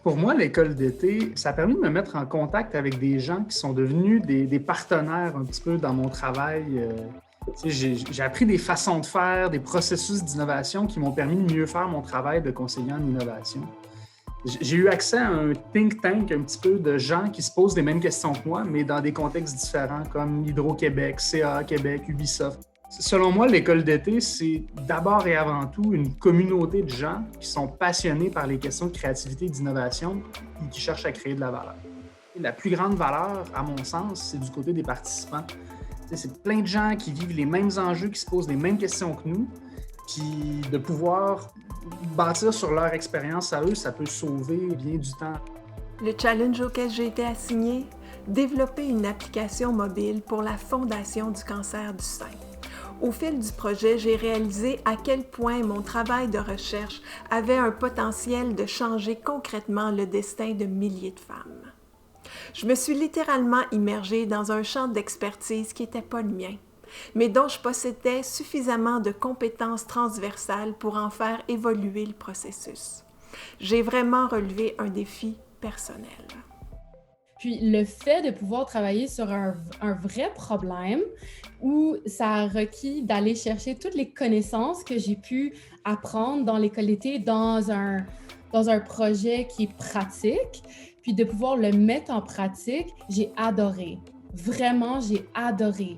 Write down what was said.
Pour moi, l'école d'été, ça a permis de me mettre en contact avec des gens qui sont devenus des partenaires un petit peu dans mon travail. J'ai appris des façons de faire, des processus d'innovation qui m'ont permis de mieux faire mon travail de conseiller en innovation. J'ai eu accès à un think tank un petit peu de gens qui se posent les mêmes questions que moi, mais dans des contextes différents, comme Hydro-Québec, CA Québec, Ubisoft. Selon moi, l'école d'été, c'est d'abord et avant tout une communauté de gens qui sont passionnés par les questions de créativité et d'innovation et qui cherchent à créer de la valeur. La plus grande valeur, à mon sens, c'est du côté des participants. C'est plein de gens qui vivent les mêmes enjeux, qui se posent les mêmes questions que nous, puis de pouvoir bâtir sur leur expérience à eux, ça peut sauver bien du temps. Le challenge auquel j'ai été assignée, développer une application mobile pour la Fondation du cancer du sein. Au fil du projet, j'ai réalisé à quel point mon travail de recherche avait un potentiel de changer concrètement le destin de milliers de femmes. Je me suis littéralement immergée dans un champ d'expertise qui n'était pas le mien, mais dont je possédais suffisamment de compétences transversales pour en faire évoluer le processus. J'ai vraiment relevé un défi personnel. Puis le fait de pouvoir travailler sur un vrai problème où ça a requis d'aller chercher toutes les connaissances que j'ai pu apprendre dans l'école d'été dans un projet qui est pratique, puis de pouvoir le mettre en pratique, j'ai adoré. Vraiment, j'ai adoré.